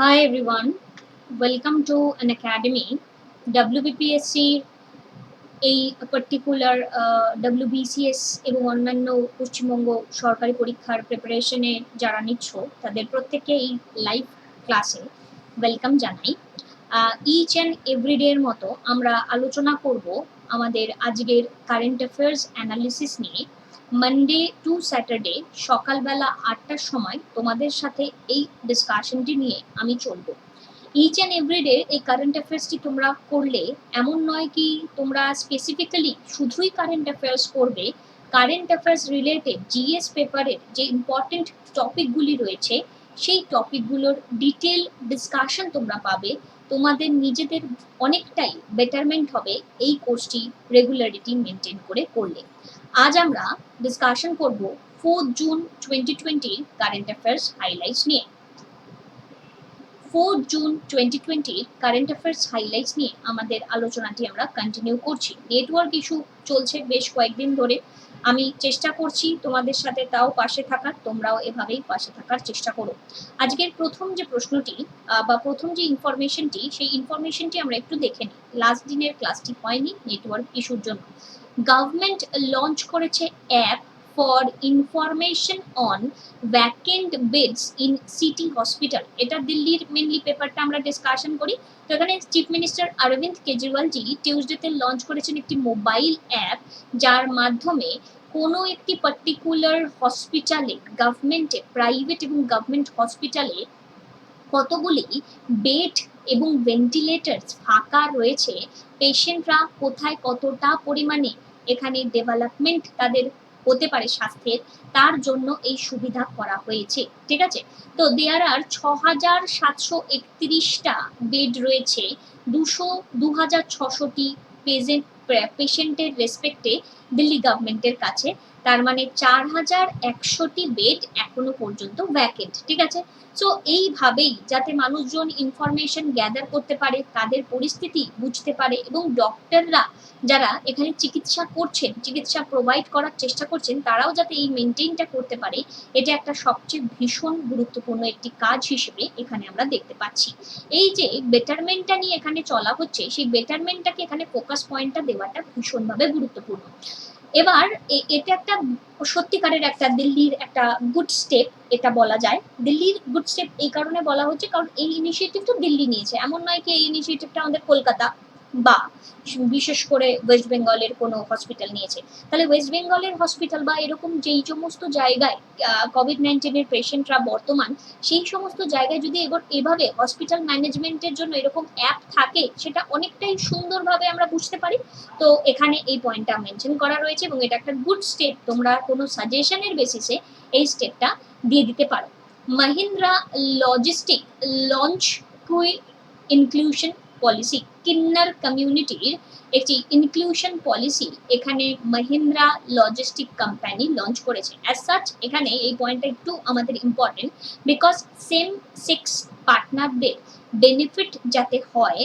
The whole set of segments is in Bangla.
Hi everyone, welcome to an academy. WBPSC এই পার্টিকুলার WBCS এবং অন্যান্য পশ্চিমবঙ্গ সরকারি পরীক্ষার প্রিপারেশনে যারা নিচ্ছ তাদের প্রত্যেককে এই লাইভ ক্লাসে ওয়েলকাম জানাই। ইচ অ্যান্ড এভরিডে এর মতো আমরা আলোচনা করব আমাদের আজকের কারেন্ট অ্যাফেয়ার্স অ্যানালিসিস নিয়ে। মানডে টু স্যাটারডে সকালবেলা 8টার সময় তোমাদের সাথে এই ডিসকাশনটি নিয়ে আমি চলবো। ইচ অ্যান্ড এভরিডে এই কারেন্ট অ্যাফেয়ার্সটি তোমরা করলে এমন নয় কি তোমরা স্পেসিফিক্যালি শুধুই কারেন্ট অ্যাফেয়ার্স করবে, কারেন্ট অ্যাফেয়ার্স রিলেটেড জিএস পেপারের যে ইম্পর্টেন্ট টপিকগুলি রয়েছে সেই টপিকগুলোর ডিটেল ডিসকাশন তোমরা পাবে। তোমাদের নিজেদের অনেকটাই বেটারমেন্ট হবে এই কোর্সটি রেগুলারিটি মেনটেন করে করলে। আজ আমরা ডিসকাশন করব 4 জুন 2020 কারেন্ট অ্যাফেয়ার্স হাইলাইটস নিয়ে। 4 জুন 2020 কারেন্ট অ্যাফেয়ার্স হাইলাইটস নিয়ে আমাদের আলোচনাটি আমরা কন্টিনিউ করছি। নেটওয়ার্ক ইস্যু চলছে বেশ কয়েকদিন ধরে, আমি চেষ্টা করছি তোমাদের সাথে তাও পাশে থাকার, তোমরাও এভাবেই পাশে থাকার চেষ্টা করো। আজকের প্রথম যে প্রশ্নটি বা প্রথম যে ইনফরমেশনটি, সেই ইনফরমেশনটি আমরা একটু দেখে নিই। লাস্ট দিনের ক্লাসটি হয়নি নেটওয়ার্ক ইস্যুর জন্য। গভর্নমেন্ট লঞ্চ করেছে app for information on vacant beds in city hospital. এটা দিল্লির মেনলি পেপারটা আমরা ডিসকাশন করি। তো এখানে চিফ মিনিস্টার অরবিন্দ কেজরিওয়ালজি টিউসডেতে লঞ্চ করেছেন একটি মোবাইল অ্যাপ, যার মাধ্যমে কোনো একটি পার্টিকুলার হসপিটালে, গভর্নমেন্টে, প্রাইভেট এবং গভর্নমেন্ট হসপিটালে কতগুলি বেড এবং ভেন্টিলেটার ফাঁকা রয়েছে, পেশেন্টরা কোথায় কতটা পরিমাণে এখানে ডেভেলপমেন্ট তাদের হতে পারে স্বাস্থ্যের, তার জন্য এই সুবিধা করা হয়েছে। ঠিক আছে, তো দেয়ার আর 6,731টা বেড রয়েছে 2,600টি পেশেন্টের রেসপেক্টে দিল্লি গভর্নমেন্টের কাছে। তার মানে 4,100টি বেড এখনো পর্যন্ত ভ্যাকেন্ট। ঠিক আছে, সো এইভাবেই যাতে মানুষজন ইনফরমেশন গ্যাদার করতে পারে, তাদের পরিস্থিতি বুঝতে পারে, এবং ডক্টররা যারা এখানে চিকিৎসা করছেন, চিকিৎসা প্রোভাইড করার চেষ্টা করছেন, তারাও যাতে এই মেনটেনটা করতে পারে, এটা একটা সবচেয়ে ভীষণ গুরুত্বপূর্ণ একটি কাজ হিসেবে এখানে আমরা দেখতে পাচ্ছি। এই যে বেটারমেন্টটা নিয়ে এখানে চলা হচ্ছে, সেই বেটারমেন্টটাকে এখানে ফোকাস পয়েন্টটা দেওয়াটা ভীষণভাবে গুরুত্বপূর্ণ। এবার এটা একটা সত্যিকারের একটা দিল্লির একটা গুড স্টেপ এটা বলা যায়। দিল্লির গুড স্টেপ এই কারণে বলা হচ্ছে কারণ এই ইনিশিয়েটিভটা দিল্লি নিয়েছে, এমন নয় কি এই ইনিশিয়েটিভটা আমাদের কলকাতা বা বিশেষ করে ওয়েস্ট বেঙ্গলের কোনো হসপিটাল নিয়েছে। তাহলে ওয়েস্ট বেঙ্গলের হসপিটাল বা এরকম যেই সমস্ত জায়গায় কোভিড-19 পেশেন্টরা বর্তমান, সেই সমস্ত জায়গায় যদি এভাবে হসপিটাল ম্যানেজমেন্টের জন্য এরকম অ্যাপ থাকে, সেটা অনেকটাই সুন্দরভাবে আমরা বুঝতে পারি। তো এখানে এই পয়েন্টটা মেনশন করা রয়েছে এবং এটা একটা গুড স্টেপ। তোমরা কোনো সাজেশনের বেসিসে এই স্টেপটা দিয়ে দিতে পারো। Mahindra logistic launch queer inclusion policy, কিন্নার কমিউনিটির একটি ইনক্লুশন পলিসি এখানে মাহিন্দ্রা লজিস্টিক কোম্পানি লঞ্চ করেছে। অ্যাজ সাচ এখানে এই পয়েন্টটা একটু আমাদের ইম্পর্টেন্ট, বিকজ সেম সেক্স পার্টনারদের বেনিফিট যাতে হয়,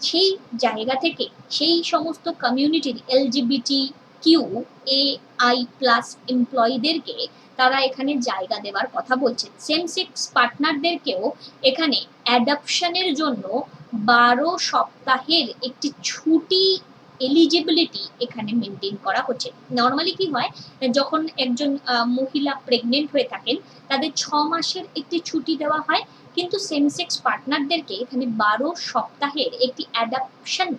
সেই জায়গা থেকে সেই সমস্ত কমিউনিটির LGBT Q A I plus এমপ্লয়ীদেরকে তারা এখানে জায়গা দেওয়ার কথা বলছেন। সেম সেক্স পার্টনারদেরকেও এখানে অ্যাডপশনের জন্য 12 সপ্তাহের একটি ছুটি এলিজিবিলিটি এখানে মেনটেন করা হচ্ছে। নর্মালি কি হয়, যখন একজন মহিলা প্রেগনেন্ট হয়ে থাকেন, তাদের 6 মাসের একটি ছুটি দেওয়া হয়, কিন্তু সেম সেক্স পার্টনারদেরকে এখানে 12 সপ্তাহের একটি অ্যাডাপশন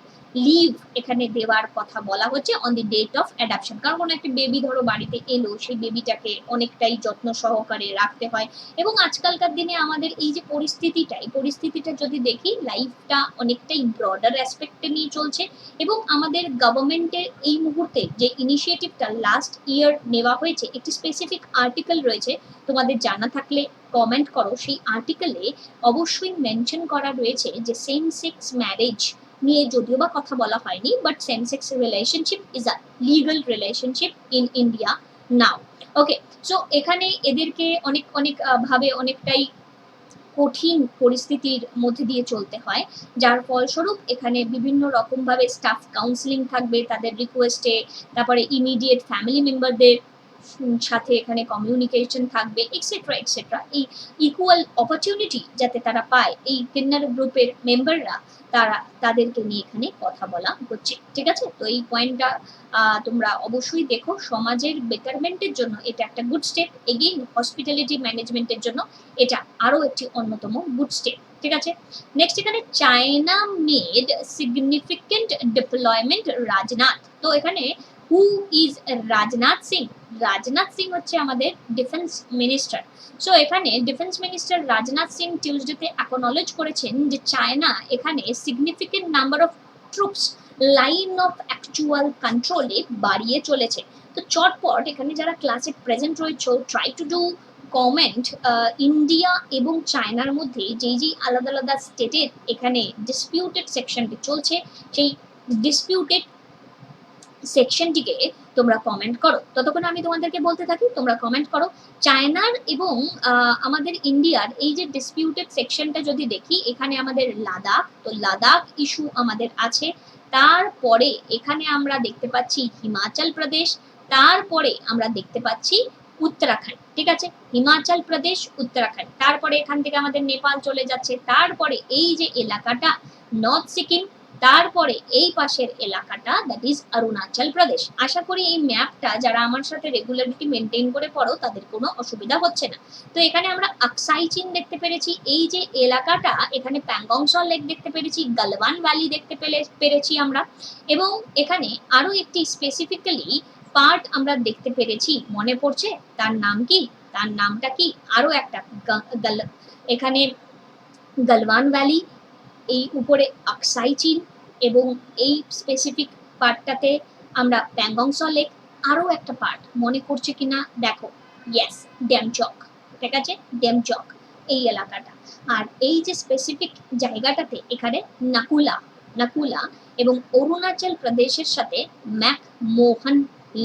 লিভ এখানে দেওয়ার কথা বলা হচ্ছে on the date of adoption. কারণ কোনো একটা বেবি ধরো বাড়িতে এলো, সেই বেবিটাকে অনেকটাই যত্ন সহকারে রাখতে হয়, এবং আজকালকার দিনে আমাদের এই যে পরিস্থিতিটা, এই পরিস্থিতিটা যদি দেখি, লাইফটা অনেকটাই ব্রডার অ্যাসপেক্টে নিয়ে চলছে, এবং আমাদের গভর্নমেন্টের এই মুহূর্তে যে ইনিশিয়েটিভটা লাস্ট ইয়ার নেওয়া হয়েছে, একটি স্পেসিফিক আর্টিকেল রয়েছে, তোমাদের জানা থাকলে কমেন্ট করো। সেই আর্টিকেলে অবশ্যই মেনশন করা রয়েছে যে সেম সেক্স ম্যারেজ নিয়ে যদিও বা কথা বলা হয়নি, but same sex relationship is a legal relationship in India now. Okay, so এখানে এদেরকে অনেক অনেক ভাবে অনেকটাই কঠিন পরিস্থিতির মধ্যে দিয়ে চলতে হয়, যার ফলস্বরূপ এখানে বিভিন্ন রকমভাবে স্টাফ কাউন্সিলিং থাকবে তাদের রিকোয়েস্টে, তারপরে ইমিডিয়েট ফ্যামিলি মেম্বারদের সাথে এখানে কমিউনিকেশন থাকবে এক্সেট্রা এক্সেট্রা। এই ইকুয়াল অপরচুনিটি যাতে তারা পায়, এই কিন্নার গ্রুপের মেম্বাররা তাদেরকে নিয়ে এখানে কথা বলা হচ্ছে, ঠিক আছে। তো এই পয়েন্টটা তোমরা অবশ্যই দেখো, সমাজের বেটারমেন্টের জন্য এটা একটা গুড স্টেপ। এগেইন হসপিটালিটি ম্যানেজমেন্টের জন্য এটা আরো একটি অন্যতম গুড স্টেপ, ঠিক আছে। নেক্সট এখানে China made significant deployment Rajnath. তো এখানে হু ইজ রাজনাথ সিং? রাজনাথ সিং হচ্ছে আমাদের ডিফেন্স মিনিস্টার। সো এখানে ডিফেন্স মিনিস্টার রাজনাথ সিং টিউসডেতে অ্যাকনলেজ করেছেন যে চায়না এখানে significant number of troops line of actual কন্ট্রোলে বাড়িয়ে চলেছে। তো চটপট এখানে যারা ক্লাসে প্রেজেন্ট রয়েছে, try to do comment India এবং চায়নার মধ্যে যেই আলাদা আলাদা স্টেটের এখানে ডিসপিউটেড সেকশনটি চলছে, সেই ডিসপিউটেড সেকশনটিকে তোমরা কমেন্ট করো। ততক্ষণ আমি তোমাদেরকে বলতে থাকি, তোমরা কমেন্ট করো। চায়নার এবং আমাদের ইন্ডিয়ার এই যে ডিসপিউটেড সেকশনটা যদি দেখি, এখানে আমাদের লাদাখ, তো লাদাখ ইস্যু আমাদের আছে। তারপরে এখানে আমরা দেখতে পাচ্ছি হিমাচল প্রদেশ, তারপরে আমরা দেখতে পাচ্ছি উত্তরাখণ্ড, ঠিক আছে। হিমাচল প্রদেশ, উত্তরাখণ্ড, তারপরে এখান থেকে আমাদের নেপাল চলে যাচ্ছে, তারপরে এই যে এলাকাটা নর্থ সিকিম, তারপরে এই পাশের এলাকাটা দ্যাট ইজ অরুণাচল প্রদেশ। আশা করি এই ম্যাপটা যারা আমার সাথে রেগুলারিটি মেনটেন করে পড়ো তাদের কোনো অসুবিধা হচ্ছে না। তো এখানে আমরা আকসাই চীন দেখতে পেরেছি, এই যে এলাকাটা এখানে প্যাংগং স লেক দেখতে পেরেছি, গালওয়ান ভ্যালি দেখতে পেরেছি আমরা, এবং এখানে আরো একটি স্পেসিফিক্যালি পার্ট আমরা দেখতে পেরেছি, মনে পড়ছে তার নাম কি? তার নামটা কি? আরো একটা এখানে গালওয়ান ভ্যালি, এই উপরে আকসাই চীন, এবং এই স্পেসিফিক পার্টটাতে আমরা প্যাংগং স লেক, আরো একটা পার্ট মনে করছে কিনা দেখো, ইয়েস, ড্যামচক, ঠিক আছে, ড্যামচক এই এলাকাটা। আর এই যে স্পেসিফিক জায়গাটাতে এখানে নাকুলা এবং অরুণাচল প্রদেশের সাথে ম্যাকমোহন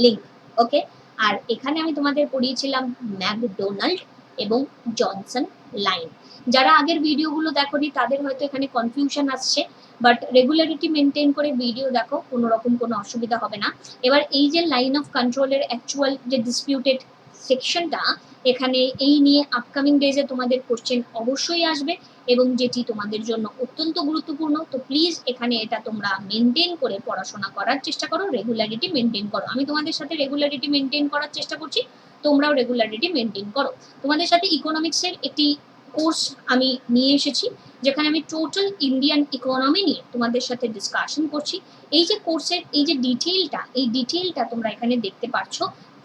লিঙ্ক, ওকে। আর এখানে আমি তোমাদের পড়িয়েছিলাম ম্যাকডোনাল্ড এবং জনসন লাইন। যারা আগের ভিডিওগুলো দেখোনি তাদের হয়তো এখানে কনফিউশন আসছে, বাট রেগুলারিটি মেনটেন করে ভিডিও দেখো, কোনো রকম কোনো অসুবিধা হবে না। এবার এই যে লাইন অফ কন্ট্রোলের অ্যাকচুয়াল যে ডিসপিউটেড সেকশনটা, এখানে এই নিয়ে আপকামিং ডেজে তোমাদের কোশ্চেন অবশ্যই আসবে, এবং যেটি তোমাদের জন্য অত্যন্ত গুরুত্বপূর্ণ। তো প্লিজ এখানে এটা তোমরা মেনটেন করে পড়াশোনা করার চেষ্টা করো, রেগুলারিটি মেনটেন করো। আমি তোমাদের সাথে রেগুলারিটি মেনটেন করার চেষ্টা করছি, তোমরাও রেগুলারিটি মেনটেন করো। তোমাদের সাথে ইকোনমিক্সের একটি কোর্স আমি নিয়ে এসেছি, যেখানে আমি টোটাল ইন্ডিয়ান ইকোনমি নিয়ে তোমাদের সাথে ডিসকাশন করছি। এই যে কোর্সের এই যে ডিটেইলটা তোমরা এখানে দেখতে পাচ্ছ,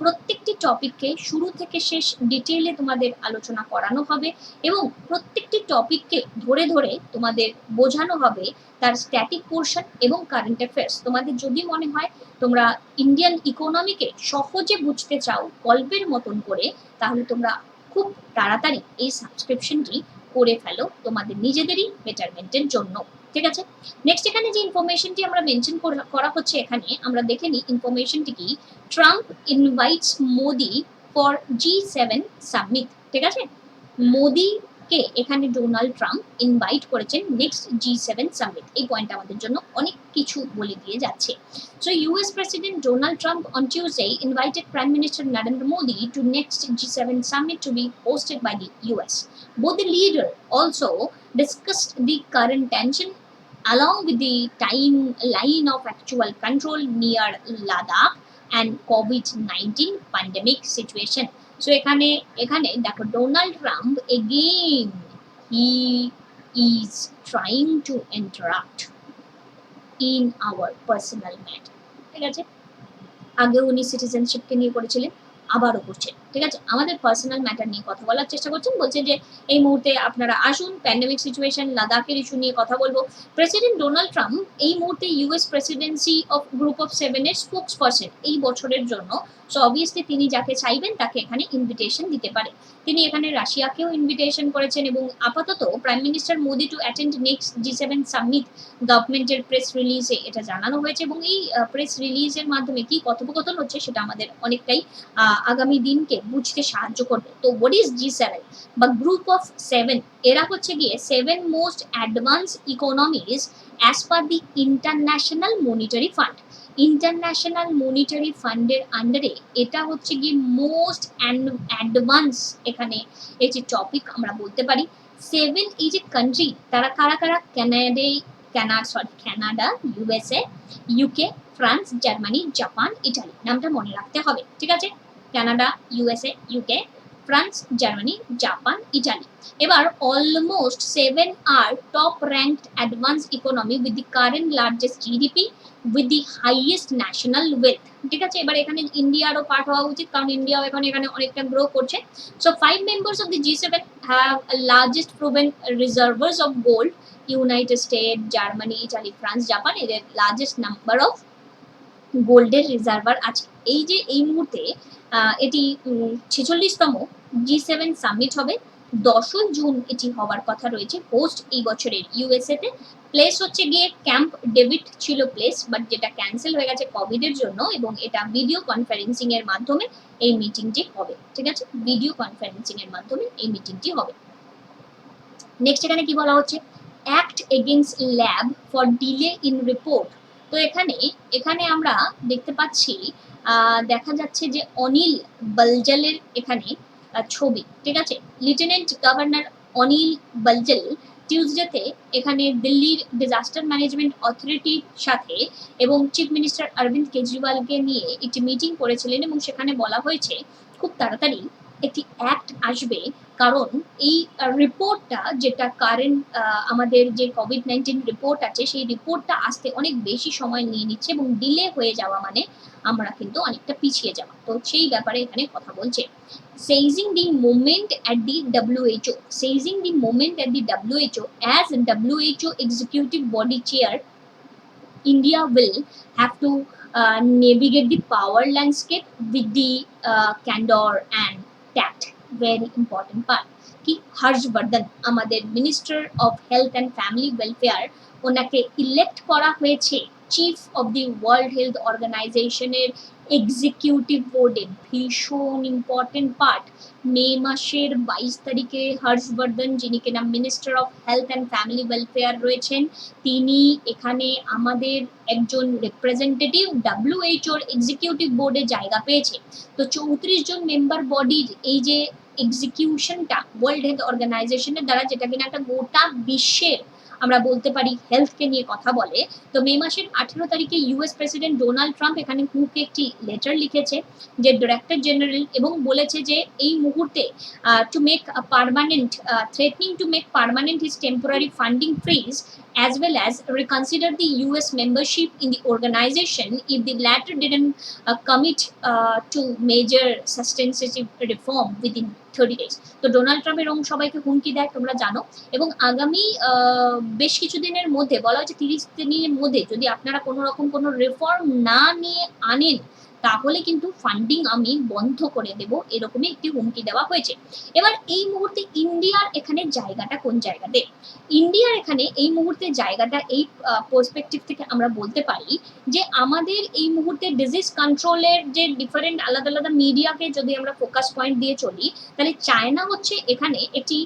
প্রত্যেকটি টপিককে শুরু থেকে শেষ ডিটেইলে তোমাদের আলোচনা করানো হবে, এবং প্রত্যেকটি টপিককে ধরে ধরে তোমাদের বোঝানো হবে তার স্ট্যাটিক পোর্শন এবং কারেন্ট অ্যাফেয়ার্স। তোমাদের যদি মনে হয় তোমরা ইন্ডিয়ান ইকোনমিকে সহজে বুঝতে চাও গল্পের মতন করে, তাহলে তোমরা খুব তাড়াতাড়ি এই সাবস্ক্রিপশনটি করে ফেলো তোমাদের নিজেদেরই বেটারমেন্টের জন্য, ঠিক আছে। নেক্সট এখানে যে ইনফরমেশনটি আমরা মেনশন করা হচ্ছে, এখানে আমরা দেখে নিই ইনফরমেশনটি কি। Trump invites Modi for G7 summit, ঠিক আছে। মোদিকে এখানে ডোনাল্ড ট্রাম্প ইনভাইট করেছেন নেক্সট G7 সামিট। এই পয়েন্ট আমাদের জন্য অনেক কিছু বলে দিয়ে যাচ্ছে। So US President Donald Trump on Tuesday invited Prime Minister Narendra Modi to next G7 summit to be hosted by the US. Both the leaders also discussed the current tension along with the timeline of actual control near Ladakh and COVID-19 pandemic situation. So এখানে দেখো Donald Trump again he is trying to interrupt in our personal matter, ঠিক আছে। আগে উনি সিটিজেনশিপকে নিয়ে করেছিলেন, আবারও করছেন, ঠিক আছে। আমাদের পার্সোনাল ম্যাটার নিয়ে কথা বলার চেষ্টা করছেন, বলছেন যে এই মুহূর্তে আপনারা আসুন, প্যান্ডেমিক সিচুয়েশন, লাদাখের ইস্যু নিয়ে কথা বলবো। প্রেসিডেন্ট ডোনাল্ড ট্রাম্প এই মুহূর্তে US Presidency of group of 7 এর স্পোকস পারসন এই বছরের জন্য। সো অবভিয়াসলি তিনি যাকে চাইবেন তাকে এখানে ইনভিটেশন দিতে পারে। তিনি এখানে রাশিয়াকেও ইনভিটেশন করেছেন, এবং আপাতত prime minister Modi to attend next G7 summit গভর্নমেন্টের প্রেস রিলিজে এটা জানানো হয়েছে, এবং এই প্রেস রিলিজের মাধ্যমে কি কথোপকথন হচ্ছে সেটা আমাদের অনেকটাই আগামী দিনকে বুঝতে সাহায্য করবে। তো হোয়াট ইজ G7 বা গ্রুপ অফ 7? এরা হচ্ছে গিয়ে 7 most advance economies as per the international monetary fund. International monetary ফান্ডের আন্ডারে এটা হচ্ছে গিয়ে মোস্ট অ্যাডভান্স এখানে এই যে টপিক আমরা বলতে পারি। 7 এই যে কান্ট্রি তারা কারা কারা, Canada, USA, UK, France, Germany, Japan, Italy, নামটা মনে রাখতে হবে, ঠিক আছে? Canada, USA, UK, France, Germany, Japan, Italy. এবার অলমোস্ট 7 আর top ranked advance economy with the current largest GDP with the highest national wealth, ঠিক আছে? এবার এখানে ইন্ডিয়ারও পার্ট হওয়া উচিত, কারণ ইন্ডিয়াও এখন এখানে অনেকটা গ্রো করছে। So 5 members of the G7 have largest proven reservoirs of gold. United State, Germany, Italy, France, Japan এদের লার্জেস্ট নাম্বার অফ গোল্ডের রিজার্ভার আছে। এই যে এই মুহূর্তে এটি 46তম G7 সামিট হবে, 10 জুন এটি হওয়ার কথা রয়েছে, হোস্ট এই বছরের ইউএসএ তে। প্লেস হচ্ছে গিয়ে ক্যাম্প ডেভিড ছিল প্লেস, বাট যেটা ক্যান্সেল হয়ে গেছে কোভিড এর জন্য, এবং এটা ভিডিও কনফারেন্সিং এর মাধ্যমে এই মিটিংটি হবে, ঠিক আছে? ভিডিও কনফারেন্সিং এর মাধ্যমে এই মিটিংটি হবে। নেক্সট এখানে কি বলা হচ্ছে, act against lab for delay in report. তো এখানে আমরা দেখতে পাচ্ছি, দেখা যাচ্ছে যে অনিল বালজালের এখানে ছবি, ঠিক আছে? লেফটেন্যান্ট গভর্নর অনিল বালজাল টিউসডেতে এখানে দিল্লির ডিজাস্টার ম্যানেজমেন্ট অথরিটির সাথে এবং চিফ মিনিস্টার অরবিন্দ কেজরিওয়ালকে নিয়ে একটি মিটিং করেছিলেন, এবং সেখানে বলা হয়েছে খুব তাড়াতাড়ি একটি অ্যাক্ট আসবে, কারণ এই রিপোর্টটা যেটা কারেন্ট আমাদের যে কোভিড-19 রিপোর্ট আছে, সেই রিপোর্টটা আসতে অনেক বেশি সময় নিয়ে নিচ্ছে, এবং ডিলে হয়ে যাওয়া মানে আমরা কিন্তু অনেকটা পিছিয়ে যাওয়া। তো সেই ব্যাপারে এখানে কথা বলছে। seizing the moment at the WHO, seizing the moment at the WHO as WHO executive body chair, India will have to navigate the power landscape with the candor and tact. Very important part. কি হর্ষবর্ধন আমাদের minister of health and family welfare, ওনাকে ইলেক্ট করা হয়েছে chief of the world health অর্গানাইজেশনের এক্সিকিউটিভ বোর্ডে। ভীষণ ইম্পর্টেন্ট পার্ট। মে মাসের 22 তারিখে হর্ষবর্ধন, যিনি কিনা minister of health and family welfare রয়েছেন, তিনি এখানে আমাদের একজন রিপ্রেজেন্টেটিভ WHO এক্সিকিউটিভ বোর্ডে জায়গা পেয়েছে। তো 34 জন মেম্বার বডির এই যে এক্সিকিউশনটা ওয়ার্ল্ড হেলথ অর্গানাইজেশনের দ্বারা, যেটা কিনা একটা গোটা বিশ্বের আমরা বলতে পারি হেলথকে নিয়ে কথা বলে। তো মে মাসের 18 তারিখে ইউএস প্রেসিডেন্ট ডোনাল্ড ট্রাম্প এখানে হুকে একটি লেটার লিখেছে যে ডিরেক্টর জেনারেল, এবং বলেছে যে এই মুহূর্তে to make permanent, threatening to make permanent his temporary funding fridge as well as reconsider the US membership in the organization if the latter didn't commit to major substantive reform within 30 days. তো ডোনাল্ড ট্রাম্প এরকম সবাইকে হুমকি দেয়, তোমরা জানো, এবং আগামী বেশ কিছু দিনের মধ্যে বলা হচ্ছে 30 দিনের মধ্যে যদি আপনারা কোনো রকম কোনো রিফর্ম না নিয়ে আনেন, তাহলে কিন্তু ফান্ডিং আমি বন্ধ করে দেব, এরকমই একটি হুমকি দেওয়া হয়েছে। এবার এই মুহূর্তে ইন্ডিয়ার এখানে জায়গাটা কোন জায়গাতে? ইন্ডিয়ার এখানে এই মুহূর্তে জায়গাটা এই পার্সপেক্টিভ থেকে আমরা বলতে পারি যে আমাদের এই মুহূর্তে ডিজিজ কন্ট্রোলের যে ডিফারেন্ট আলাদা আলাদা মিডিয়াকে যদি আমরা ফোকাস পয়েন্ট দিয়ে চলি, তাহলে চায়না হচ্ছে এখানে একটি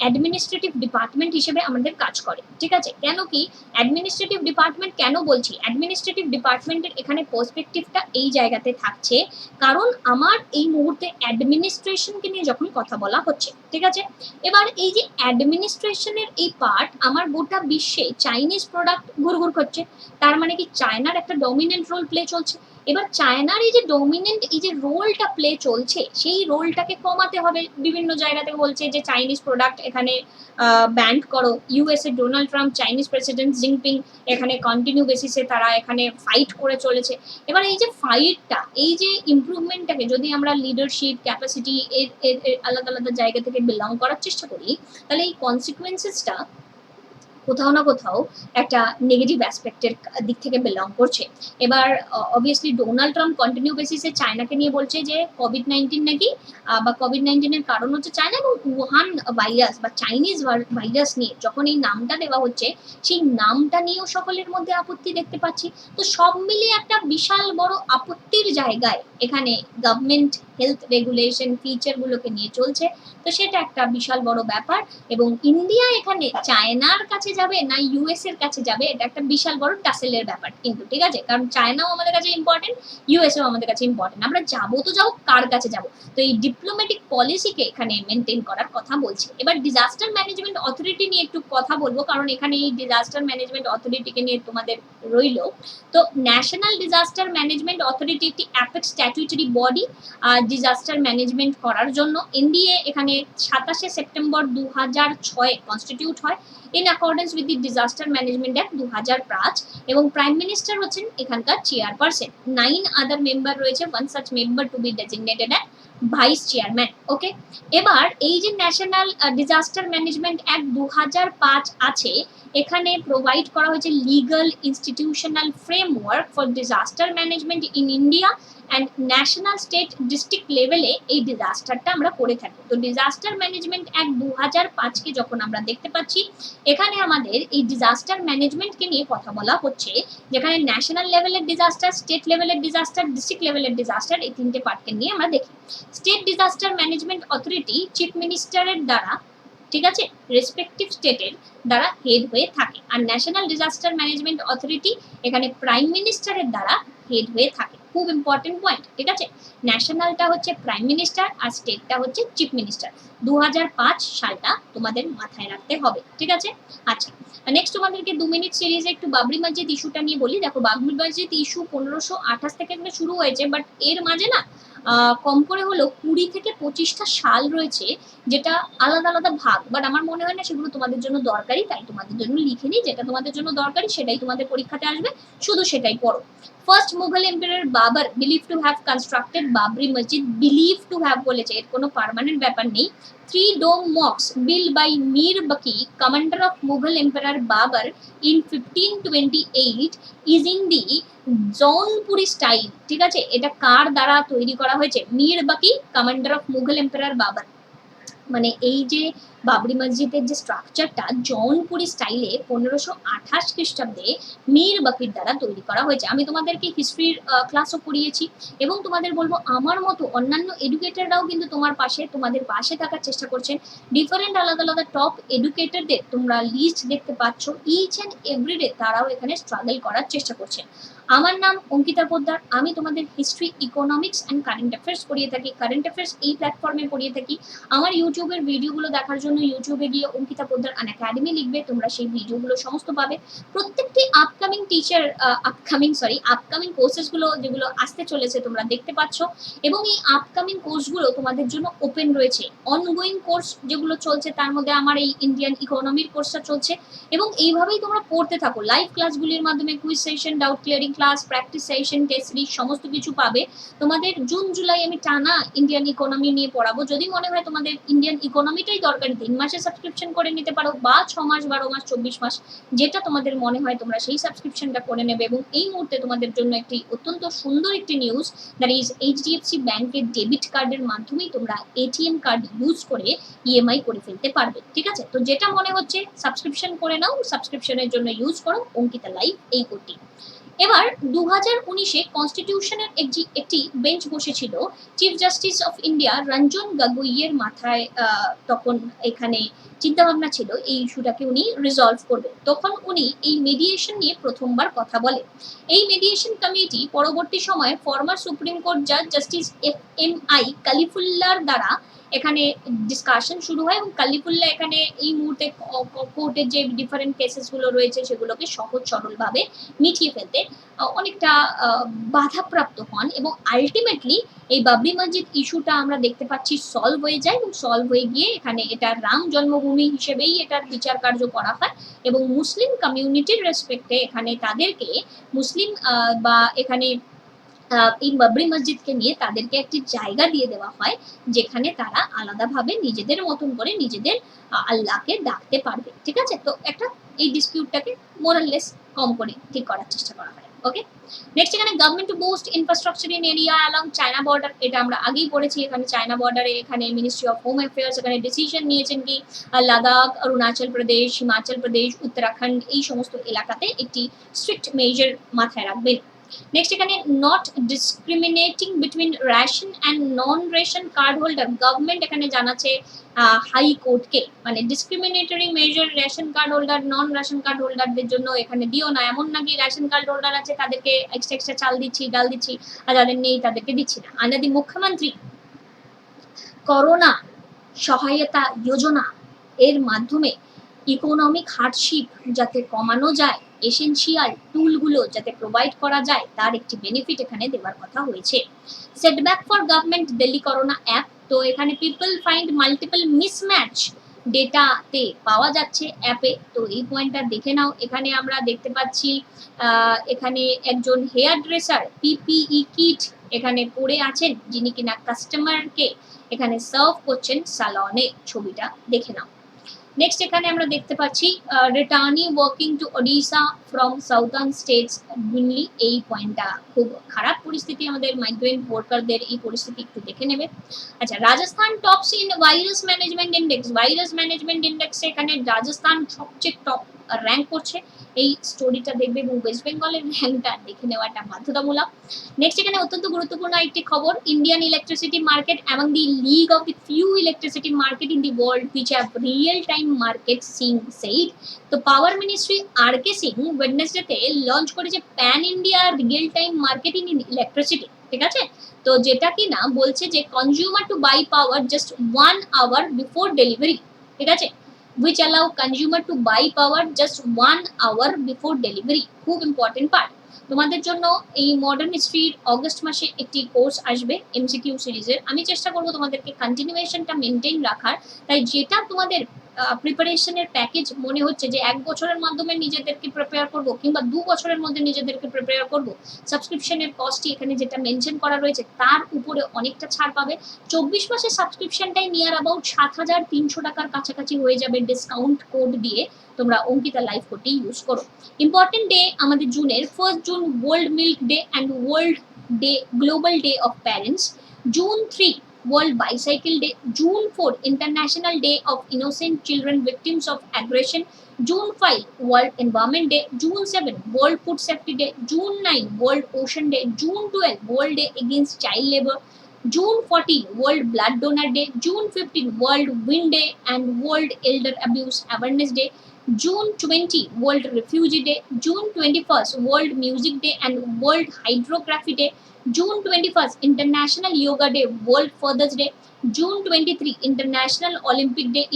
অ্যাডমিনিস্ট্রেটিভ ডিপার্টমেন্ট হিসেবে আমাদের কাজ করে, ঠিক আছে? কেন কি অ্যাডমিনিস্ট্রেটিভ ডিপার্টমেন্ট কেন বলছি? অ্যাডমিনিস্ট্রেটিভ ডিপার্টমেন্টের এখানে পার্সপেক্টিভটা এই জায়গাতে থাকছে, কারণ আমার এই মুহূর্তে অ্যাডমিনিস্ট্রেশনকে নিয়ে যখন কথা বলা হচ্ছে, ঠিক আছে? এবার এই যে অ্যাডমিনিস্ট্রেশনের এই পার্ট, আমার গোটা বিশ্বে চাইনিজ প্রোডাক্ট ঘুরঘুর করছে, তার মানে কি চায়নার একটা ডমিনেন্ট রোল প্লে চলছে। এবার চায়নার এই যে ডমিনেন্ট এই যে রোলটা প্লে চলছে, সেই রোলটাকে কমাতে হবে। বিভিন্ন জায়গা থেকে বলছে যে চাইনিজ প্রোডাক্ট এখানে ব্যান করো। USA Donald Trump, Chinese president Jinping এখানে কন্টিনিউ বেসিসে তারা এখানে ফাইট করে চলেছে। এবার এই যে ফাইটটা, এই যে ইমপ্রুভমেন্টটাকে যদি আমরা লিডারশিপ ক্যাপাসিটি এর আলাদা আলাদা জায়গা থেকে বিলং করার চেষ্টা করি, তাহলে এই কনসিকুয়েন্সেসটা কোথাও না কোথাও একটা নেগেটিভ অ্যাসপেক্টের দিক থেকে বিলং করছে। এবার অবভিয়াসলি ডোনাল্ড ট্রাম্প কন্টিনিউ বেসিসে চায়নাকে নিয়ে বলছে যে কোভিড-19 নাকি বা কোভিড-19 এর কারণ হচ্ছে চায়না, এবং উহান ভাইরাস বা চাইনিজ ভাইরাস নিয়ে যখন এই নামটা দেওয়া হচ্ছে, সেই নামটা নিয়েও সকলের মধ্যে আপত্তি দেখতে পাচ্ছি। তো সব মিলিয়ে একটা বিশাল বড় আপত্তির জায়গায় এখানে গভর্নমেন্ট হেলথ রেগুলেশন ফিচারগুলোকে নিয়ে চলছে। তো সেটা একটা বিশাল বড় ব্যাপার। এবং ইন্ডিয়া এখানে চায়নার কাছে যাবে না ইউএস এর কাছে যাবে, এটা একটা বিশাল বড় টাসেলের ব্যাপার কিন্তু, ঠিক আছে? কারণ চায়নাও আমাদের কাছে ইম্পর্টেন্ট, ইউএসও আমাদের কাছে ইম্পর্টেন্ট, আমরা যাবো তো যাবো কার কাছে যাবো। তো এই ডিপ্লোম্যাটিক পলিসিকে এখানে মেনটেন করার কথা বলছে। এবার ডিজাস্টার ম্যানেজমেন্ট অথরিটি নিয়ে একটু কথা বলবো, কারণ এখানে এই ডিজাস্টার ম্যানেজমেন্ট অথরিটিকে নিয়ে তোমাদের রইল। তো ন্যাশনাল ডিজাস্টার ম্যানেজমেন্ট অথরিটি একটি apex statutory body disaster management করার জন্য। এনডিএ এখানে 27 সেপ্টেম্বর 2006 কনস্টিটিউট হয় in accordance with the disaster management act 2005, এবং প্রাইম মিনিস্টার হচ্ছেন এখানকার চেয়ারপারসন। 9 আদার মেম্বার রয়েছে, one such member to be designated at vice chairman. Okay, এবার এই যে ন্যাশনাল ডিজাস্টার ম্যানেজমেন্ট অ্যাক্ট 2005 আছে, এখানে প্রোভাইড করা হয়েছে legal institutional framework for disaster management in India and national state district লেভেলে এই ডিজাস্টারটা আমরা করে থাকি। তো ডিজাস্টার ম্যানেজমেন্ট অ্যাক্ট 2005কে যখন আমরা দেখতে পাচ্ছি, এখানে আমাদের এই ডিজাস্টার ম্যানেজমেন্টকে নিয়ে কথা বলা হচ্ছে, যেখানে ন্যাশনাল লেভেলের ডিজাস্টার, স্টেট লেভেলের ডিজাস্টার, ডিস্ট্রিক্ট লেভেলের ডিজাস্টার, এই তিনটে পার্টকে নিয়ে আমরা দেখি। State disaster management authority chief মিনিস্টারের দ্বারা, ঠিক আছে, রেসপেক্টিভ স্টেটের দ্বারা হেড হয়ে থাকে। আর ন্যাশনাল ডিজাস্টার ম্যানেজমেন্ট অথরিটি এখানে প্রাইম মিনিস্টারের দ্বারা হেড হয়ে থাকে। খুব ইম্পর্টেন্ট পয়েন্ট, ঠিক আছে? ন্যাশনালটা হচ্ছে প্রাইম মিনিস্টার আর স্টেটটা হচ্ছে চিফ মিনিস্টার। 2005 সালটা তোমাদের মাথায় রাখতে হবে, ঠিক আছে? আচ্ছা, নেক্সট তোমাদেরকে 2 মিনিট সিরিজে একটু বাবরি মসজিদ ইস্যুটা নিয়ে বলি। দেখো, বাবরি মসজিদ ইস্যু 1528 থেকে শুরু হয়েছে, বাট এর মাঝে না কম করে হলো 20 থেকে 25টা সাল রয়েছে, যেটা আলাদা আলাদা ভাগ। বাট আমার মনে হয় না সেগুলো তোমাদের জন্য দরকারি, তাই তোমাদের জন্য লিখে নিই, যেটা তোমাদের জন্য দরকারি সেটাই তোমাদের পরীক্ষাতে আসবে, শুধু সেটাই পড়ো। First Mughal empire Babur believe to have constructed Babri Masjid, believe to have বলেছে, এর কোনো পার্মানেন্ট ব্যাপার নেই। 3 dome mosques built by Mir Baki, commander of Mughal Emperor Babur in 1528 is in the Jaunpuri style, ঠিক আছে? এটা কার দ্বারা তৈরি করা হয়েছে? Mir Baqi, commander of Mughal empire Babur. মানে এই যে বাবরি মসজিদের যে স্ট্রাকচারটা জৌনপুরি স্টাইলে 1528 খ্রিস্টাব্দে মীর বাকির দ্বারা তৈরি করা হয়েছে। আমি তোমাদেরকে হিস্ট্রির ক্লাসও পড়িয়েছি, এবং তোমাদের বলবো আমার মতো অন্যান্য এডুকেটররাও কিন্তু তোমাদের পাশে থাকার চেষ্টা করছেন। ডিফারেন্ট আলাদা আলাদা টপ এডুকেটরদের তোমরা লিস্ট দেখতে পাচ্ছ, ইচ অ্যান্ড এভরিডে তারাও এখানে স্ট্রাগল করার চেষ্টা করছেন। আমার নাম অঙ্কিতা পোদ্দার, আমি তোমাদের history, economics and current affairs পড়িয়ে থাকি। কারেন্ট অ্যাফেয়ার্স এই প্ল্যাটফর্মে পড়িয়ে থাকি। আমার ইউটিউবের ভিডিওগুলো দেখার জন্য ইউটিউবে গিয়ে অঙ্কিতা পোদ্দার অ্যাকাডেমি লিখবে, তোমরা সেই ভিডিওগুলো সমস্ত পাবে। প্রত্যেকটি আপকামিং কোর্সেসগুলো যেগুলো আসতে চলেছে তোমরা দেখতে পাচ্ছ, এবং এই আপকামিং কোর্সগুলো তোমাদের জন্য ওপেন রয়েছে। অনগোয়িং কোর্স যেগুলো চলছে তার মধ্যে আমার এই ইন্ডিয়ান ইকোনমির কোর্সটা চলছে, এবং এইভাবেই তোমরা পড়তে থাকো। লাইভ ক্লাসগুলির মাধ্যমে quiz session, doubt clearing class, practice session, test series সমস্ত কিছু পাবে। তোমাদের জুন জুলাই আমি টানা ইন্ডিয়ান ইকোনমি নিয়ে পড়াবো। যদি মনে হয় তোমাদের ইন্ডিয়ান ইকোনমিটাই দরকারি, 3 মাসে সাবস্ক্রিপশন করে নিতে পারো, বা 6 মাস, 12 মাস, 24 মাস, যেটা তোমাদের মনে হয় তোমরা সেই সাবস্ক্রিপশনটা করে নেবে। এবং এই মুহূর্তে তোমাদের জন্য একটি অত্যন্ত সুন্দর একটি নিউজ, দ্যাট ইজ এইচডিএফসি ব্যাংকের ডেবিট কার্ডের মাধ্যমেই তোমরা এটিএম কার্ড ইউজ করে ইএমআই করে ফেলতে পারবে, ঠিক আছে? তো যেটা মনে হচ্ছে সাবস্ক্রিপশন করে নাও, সাবস্ক্রিপশনের জন্য ইউজ করো অঙ্কিতা লাইভ এই কোডটি। এবার 2019-এ কনস্টিটিউশনের একটি বেঞ্চ বসেছিল chief justice of India Ranjan গগৈয়ের মাথায়। তখন এখানে চিন্তাভাবনা ছিল এই ইস্যুটাকে উনি রিজলভ করবে। তখন উনি এই মেডিয়েশন নিয়ে প্রথমবার কথা বলে। এই মেডিয়েশন কমিটি পরবর্তী সময়ে ফর্মার সুপ্রিম কোর্ট জাজ জাস্টিস FMI কালিফুল্লাহর দ্বারা এখানে ডিসকাশন শুরু হয়, এবং কালিফুল্লাহ এখানে এই মুহূর্তে কোর্টের যে ডিফারেন্ট কেসেসগুলো রয়েছে সেগুলোকে সহজ সরলভাবে মিটিয়ে ফেলতে অনেকটা বাধাপ্রাপ্ত হন, এবং আলটিমেটলি এই বাবরি মসজিদ ইস্যুটা আমরা দেখতে পাচ্ছি সলভ হয়ে যায়, এবং সলভ হয়ে গিয়ে এখানে এটা রাম জন্মভূমি হিসেবেই এটার বিচার কার্য করা হয়, এবং মুসলিম কমিউনিটির রেসপেক্টে এখানে তাদেরকে মুসলিম বা এখানে এই বাবরি মসজিদকে নিয়ে তাদেরকে একটি জায়গা দিয়ে দেওয়া হয়, যেখানে তারা আলাদাভাবে নিজেদের মতন করে নিজেদের আল্লাহকে ডাকতে পারবে, ঠিক আছে? তো একটা এই ডিসপিউটটাকে মোরাললেস কম করে ঠিক করার চেষ্টা করা হয়। ওকে, নেক্সট এখানে government to boost infrastructure in area along China border, এটা আমরা আগেই পড়েছি। এখানে চায়না বর্ডারে এখানে মিনিস্ট্রি অফ হোম অ্যাফেয়ার্স এখানে ডিসিশন নিয়েছেন কি লাদাখ, অরুণাচল প্রদেশ, হিমাচল প্রদেশ, উত্তরাখণ্ড এই সমস্ত এলাকাতে একটি স্ট্রিক্ট মেজার মাথায় রাখবেন। নেক্সট এখানে not discriminating between ration and non ration card holder, government এখানে জানাচ্ছে হাইকোর্টকে, মানে discriminatory measure ration card holder non ration card হোল্ডারদের জন্য এখানে দিও না, এমন নাকি রেশন কার্ড হোল্ডার আছে তাদেরকে এক্সট্রা এক্সট্রা চাল দিচ্ছি, ডাল দিচ্ছি, আর যাদের নেই তাদেরকে দিচ্ছি না। আন্ডার দি মুখ্যমন্ত্রী করোনা সহায়তা যোজনা এর মাধ্যমে ইকোনমিক হার্ডশিপ যাতে কমানো যায়, এসেনশিয়াল টুলগুলো যাতে প্রোভাইড করা যায়, তার একটি বেনিফিট এখানে দেওয়ার কথা হয়েছে। Setback for government Delhi corona app, তো এখানে পিপল ফাইন্ড মাল্টিপল মিসম্যাচ ডেটাতে পাওয়া যাচ্ছে অ্যাপে, তো এই পয়েন্টটা দেখে নাও। এখানে আমরা দেখতে পাচ্ছি এখানে একজন হেয়ার ড্রেসার পিপিই কিট এখানে পরে আছেন, যিনি কিনা কাস্টমারকে এখানে সার্ভ করছেন সালনে, ছবিটা দেখে নাও। নেক্সট এখানে আমরা দেখতে পাচ্ছি returnee working to Odisha from southern states Delhi, এই পয়েন্টটা খুব খারাপ পরিস্থিতি আমাদের মাইগ্রেন্ট ওয়ার্কারদের, এই পরিস্থিতি একটু দেখে নেবে। আচ্ছা, Rajasthan tops in virus management index, virus management ইন্ডেক্সে এখানে রাজস্থান সবচেয়ে টপ র্যাঙ্ক করছে, এই স্টোরিটা দেখবে এবং ওয়েস্ট বেঙ্গলের র্যাঙ্কটা দেখে নেওয়াটা বাধ্যতামূলক। নেক্সট এখানে অত্যন্ত গুরুত্বপূর্ণ একটি খবর, Indian electricity market among the league of the few electricity market in the world which have real time market Singh said, তো power ministry R K Singh ওয়েডনেসডেতে লঞ্চ করেছে pan India real time market in electricity, ঠিক আছে। তো যেটা কি না বলছে যে consumer to buy power just 1 hour before delivery, ঠিক আছে, which allow consumer to buy power just 1 hour before delivery, খুব ইম্পর্টেন্ট পার্ট তোমাদের জন্য। এই মডার্ন হিস্ট্রির অগস্ট মাসে একটি কোর্স আসবে এমসিকিউ সিরিজের, আমি চেষ্টা করবো তোমাদেরকে কন্টিনিউয়েশনটা মেনটেন রাখার, তাই যেটা তোমাদের প্রিপারেশনের প্যাকেজ মনে হচ্ছে যে 1 বছরের মাধ্যমে নিজেদেরকে প্রিপেয়ার করবো কিংবা 2 বছরের মধ্যে নিজেদেরকে প্রিপেয়ার করবো, সাবস্ক্রিপশনের কস্টই এখানে যেটা মেনশন করা রয়েছে তার উপরে অনেকটা ছাড় পাবে। 24 মাসের সাবস্ক্রিপশনটাই নিয়ার অ্যাবাউট 7,300 টাকার কাছাকাছি হয়ে যাবে ডিসকাউন্ট কোড দিয়ে, তোমরা অঙ্কিতা লাইভ কোডটি ইউজ করো। ইম্পর্টেন্ট ডে আমাদের জুনের 1 June world milk day and world day global day of parents, June 3 World Bicycle Day, June 4 International Day of Innocent Children Victims of Aggression, June 5 World Environment Day, June 7 World Food Safety Day, June 9 World Ocean Day, June 12 World Day Against Child Labor, June 14 World Blood Donor Day, June 15 World Wind Day and World Elder Abuse Awareness Day, June 20 World Refugee Day, June 21st World Music Day and World Hydrography Day, June 21st International Yoga Day, World Fathers Day, June 23 International Olympic Day,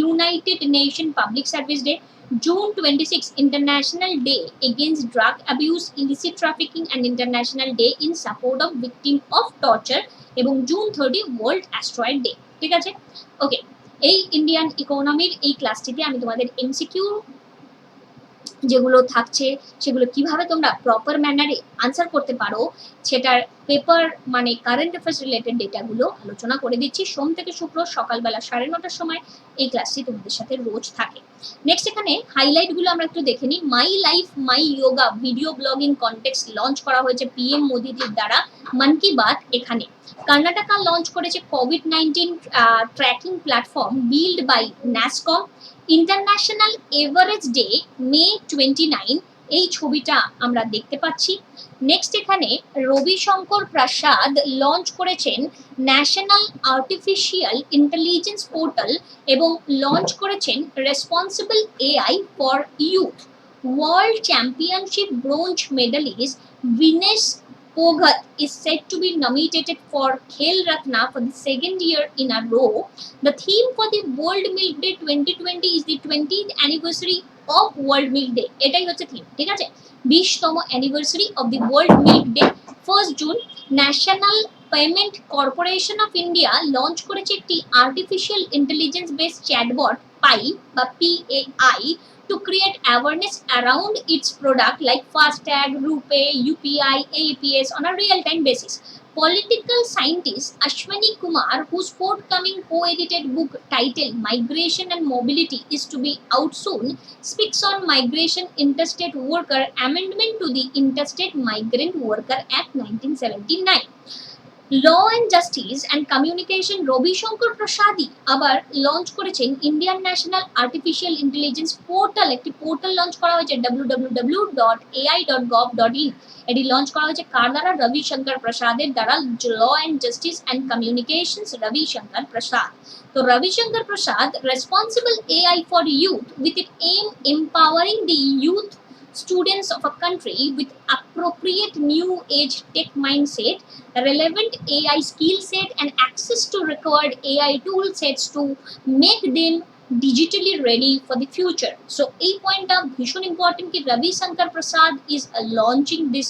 United Nations Public Service Day, June 26 International Day Against Drug Abuse, Illicit Trafficking and International Day in Support of Victims of Torture, এবং June 30 World Asteroid Day, ঠিক আছে। ওকে, এই ইন্ডিয়ান ইকোনমির এই ক্লাসটিতে আমি তোমাদের এমসিকিউ যেগুলো থাকছে সেগুলো কিভাবে তোমরা প্রপার ম্যানারে আনসার করতে পারো সেটার পেপার মানে কারেন্ট অ্যাফেয়ার্স রিলেটেড ডেটাগুলো আলোচনা করে দিচ্ছি। সোম থেকে শুক্র সকালবেলা 9:30টার সময় এই ক্লাসটি তোমাদের সাথে রোজ থাকে। নেক্সট এখানে হাইলাইটগুলো আমরা একটু দেখে নিই। My life my yoga video blogging context launch করা হয়েছে পিএম মোদিজির দ্বারা। মন কি বাত এখানে কর্ণাটকা লঞ্চ করেছে কোভিড-19 tracking platform build by Nasscom. International Everest day May 29, এই ছবিটা আমরা দেখতে পাচ্ছি। নেক্সট এখানে রবিশঙ্কর প্রসাদ লঞ্চ করেছেন ন্যাশনাল আর্টিফিশিয়াল ইন্টেলিজেন্স পোর্টাল এবং লঞ্চ করেছেন responsible AI for youth. World championship bronze medalist Vinesh Poghat is said to be nominated for Khel Ratna for the second year in a row. The theme for the World Milk Day 2020 is the 20th anniversary of World Milk Day. এটাই হচ্ছে থিম, ঠিক আছে, 20তম anniversary of the world milk day. 1 June national payment corporation of India launch করেছে একটি আর্টিফিশিয়াল ইন্টেলিজেন্স বেসড চ্যাটবট পাই বা PAI to create awareness around its product like FASTag, RuPay, UPI, APS on a real-time basis. Political scientist Ashwani Kumar, whose forthcoming co-edited book titled Migration and Mobility is to be out soon, speaks on Migration Interstate Worker Amendment to the Interstate Migrant Worker Act 1979. Law and justice and communication Ravishankar প্রসাদই আবার লঞ্চ করেছেন Indian national artificial intelligence portal, একটি পোর্টাল লঞ্চ করা হয়েছে www.ai.gov.in। এটি লঞ্চ করা হয়েছে কার দ্বারা? রবিশঙ্কর প্রসাদের দ্বারা, law and justice and communications Ravishankar Prasad. তো Ravishankar Prasad responsible AI for youth with its aim empowering the youth students of a country with appropriate new age tech mindset, relevant AI skill set and access to required AI tool sets to make them digitally ready for the future. So এই পয়েন্টটা ভীষণ ইম্পর্টেন্ট কি Ravi Shankar Prasad is launching this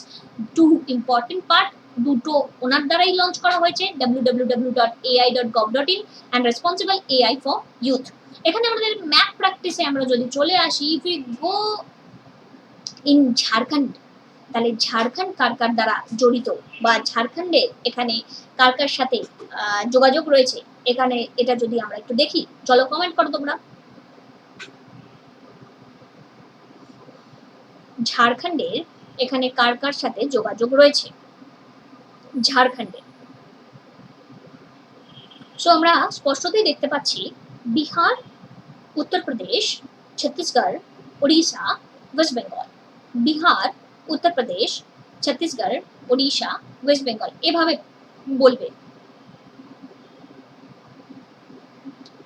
two important part, দুটো ওনার দ্বারাই লঞ্চ করা হয়েছে www.ai.gov.in and responsible AI for youth। এখানে আমাদের ম্যাপ প্র্যাকটিসে আমরা যদি চলে আসি, if we go in Jharkhand, তাহলে ঝাড়খণ্ড কার কার দ্বারা জড়িত বা ঝাড়খণ্ডে এখানে কার কার সাথে যোগাযোগ রয়েছে, এখানে এটা যদি আমরা একটু দেখি, চলো কমেন্ট করো তোমরা। ঝাড়খণ্ডের এখানে কার কার সাথে যোগাযোগ রয়েছে ঝাড়খণ্ডে? সো আমরা স্পষ্টতই দেখতে পাচ্ছি বিহার, উত্তরপ্রদেশ, ছত্তিশগড়, ওড়িশা, ওয়েস্ট বেঙ্গল। বিহার, উত্তরপ্রদেশ, ছত্তিশগড়, ওড়িশা, ওয়েস্ট বেঙ্গল, এভাবে বলবে,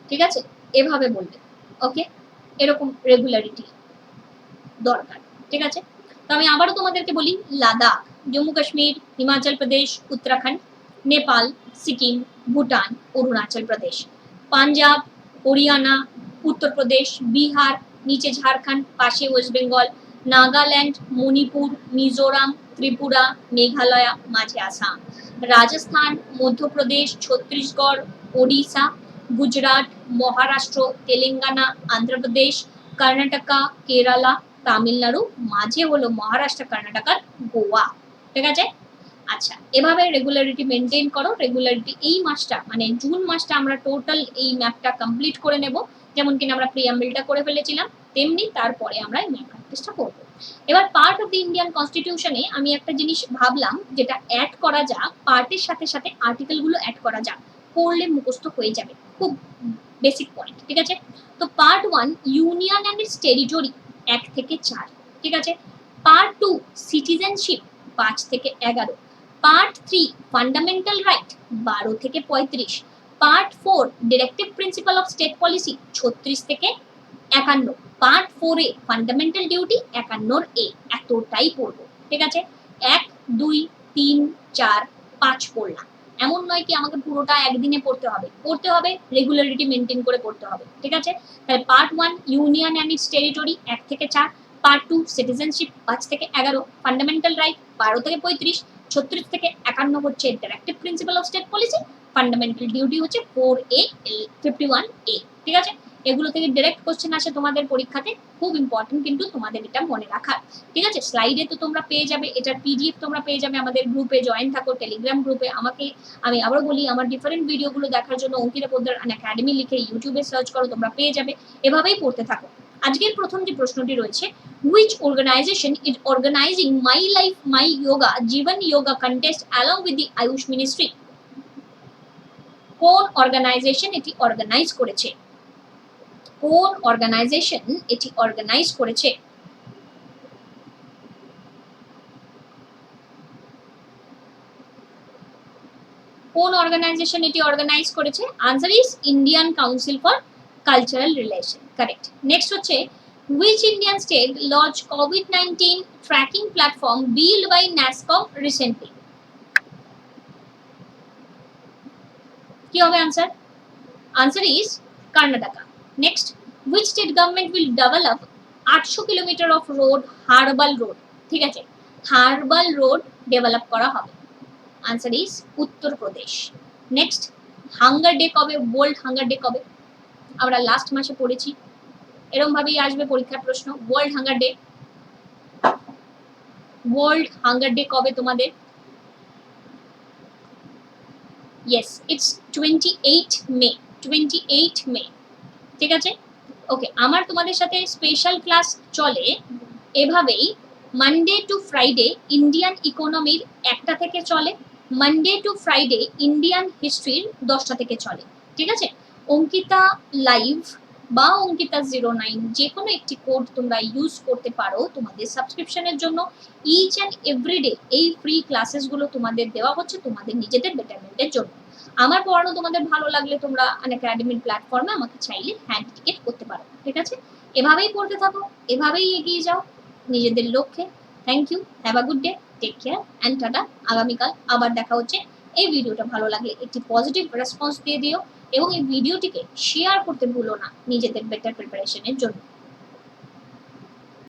ঠিক আছে? এভাবে বলবে, ওকে? এরকম রেগুলারিটি দরকার, ঠিক আছে? তো আমি আবারও তোমাদেরকে বলি, লাদাখ, জম্মু কাশ্মীর, হিমাচল প্রদেশ, উত্তরাখণ্ড, নেপাল, সিকিম, ভুটান, অরুণাচল প্রদেশ, পাঞ্জাব, হরিয়ানা, উত্তরপ্রদেশ, বিহার, নিচে ঝাড়খণ্ড, পাশে ওয়েস্ট বেঙ্গল, নাগাল্যান্ড, মণিপুর, মিজোরাম, ত্রিপুরা, মেঘালয়, মাঝে আসাম, রাজস্থান, মধ্যপ্রদেশ, ছত্তিশগড়, ওড়িশা, গুজরাট, মহারাষ্ট্র, তেলেঙ্গানা, অন্ধ্রপ্রদেশ, কর্ণাটকা, কেরালা, তামিলনাড়ু, মাঝে হলো মহারাষ্ট্র, কর্ণাটক, গোয়া, ঠিক আছে? আচ্ছা, এভাবে রেগুলারিটি মেনটেন করো। রেগুলারিটি এই মাসটা মানে জুন মাসটা আমরা টোটাল এই ম্যাপটা কমপ্লিট করে নেব, যেমন কিনা আমরা প্রিয়াম্বলটা করে ফেলেছিলাম, তেমনি তারপরে আমরা এই ম্যাপ প্র্যাকটিসটা করব। এবার পার্ট অফ দ্য ইন্ডিয়ান কনস্টিটিউশনে আমি একটা জিনিস ভাবলাম যেটা অ্যাড করা যাক, পার্টের সাথে সাথে আর্টিকেলগুলো অ্যাড করা যাক, পড়লে মুখস্থ হয়ে যাবে, খুব বেসিক পয়েন্ট, ঠিক আছে? তো part 1 union and it's territory 1 থেকে 4, ঠিক আছে? পার্ট 2 সিটিজেনশিপ 5 থেকে 11, পার্ট 3 ফান্ডামেন্টাল রাইট 12 থেকে 35, part 4 directive principal of state policy 36 থেকে 51, পার্ট 4 এ ফান্ডামেন্টাল ডিউটি 51 এ, এতটাই পড়বো, ঠিক আছে? 1 2 3 4 5 পড়লাম, এমন নয় কি আমাকে পুরোটা একদিনে পড়তে হবে, রেগুলারিটি মেনটেন করে পড়তে হবে, ঠিক আছে? তাহলে part 1 union and it's territory 1 থেকে 4, পার্ট 2 সিটিজেনশিপ 5 থেকে 11, ফান্ডামেন্টাল রাইট 12 থেকে 35, 36 থেকে 51 হচ্ছে directive principle of state policy, fundamental duty হচ্ছে 4A 51A, ঠিক আছে? এগুলো থেকে ডাইরেক্ট কোশ্চেন আসে তোমাদের পরীক্ষাতে, খুব ইম্পর্টেন্ট কিন্তু তোমাদের এটা মনে রাখা, ঠিক আছে? স্লাইডে তো তোমরা পেয়ে যাবে, এটার পিডিএফ তোমরা পেয়ে যাবে, আমাদের গ্রুপে জয়েন থাকো, টেলিগ্রাম গ্রুপে। আমি আবারও বলি, আমার ডিফারেন্ট ভিডিওগুলো দেখার জন্য অঙ্কিতা পোদ্দার একাডেমি লিখে ইউটিউবে সার্চ করো, তোমরা পেয়ে যাবে, এভাবেই পড়তে থাকো। আজকের প্রথম যে প্রশ্নটি রয়েছে, which organization is organizing my life my yoga জীবন yoga contest along with the ayush ministry? কোন অর্গানাইজেশন এটি অর্গানাইজ করেছে? কোন অর্গানাইজেশন এটি অর্গানাইজ করেছে? কোন অর্গানাইজেশন এটি অর্গানাইজ করেছে? Answer is Indian council for cultural relation, correct. Next হচ্ছে, which Indian state launched COVID-19 tracking platform built by NASSCOM recently? কি হবে answer? Answer is Karnataka. Next, which state government will develop 800 kilometre of road herbal road? ঠিক আছে, হার্বাল রোড ডেভেলপ করা হবে, answer is Uttar Pradesh. Next, hunger day কবে? ওয়ার্ল্ড হাঙ্গার ডে কবে? আমরা লাস্ট মাসে পড়েছি, এরকম ভাবেই আসবে পরীক্ষার প্রশ্ন। World hunger day, world hunger day কবে তোমাদের? ইয়েস, ইটস 28 মে, 28 মে, ঠিক আছে? ওকে, আমার তোমাদের সাথে স্পেশাল ক্লাস চলে এভাবেই, মানডে টু ফ্রাইডে ইন্ডিয়ান ইকোনমির 1টা থেকে চলে, মানডে টু ফ্রাইডে ইন্ডিয়ান হিস্ট্রির 10টা থেকে চলে, ঠিক আছে? অঙ্কিতা লাইভ বা অঙ্কিতা 09 যে কোনো একটি কোড তোমরা ইউজ করতে পারো তোমাদের সাবস্ক্রিপশনের জন্য। ইচ অ্যান্ড এভরিডে এই ফ্রি ক্লাসেসগুলো তোমাদের দেওয়া হচ্ছে তোমাদের নিজেদের বেটারমেন্টের জন্য। আমার পড়ানো তোমাদের ভালো লাগলে তোমরা আনএকাডেমির প্ল্যাটফর্মে আমাকে চাইলে হ্যান্ড টিকেট করতে পারো, ঠিক আছে? এভাবেই পড়তে থাকো, এভাবেই এগিয়ে যাও নিজেদের লক্ষ্যে। Thank you, have a good day, take care and tata. আগামীকাল আবার দেখা হচ্ছে। এই ভিডিওটা ভালো লাগলে একটি পজিটিভ রেসপন্স দিয়ে দিও এবং এই ভিডিওটিকে শেয়ার করতে ভুলো না নিজেদের বেটার প্রিপারেশনের জন্য।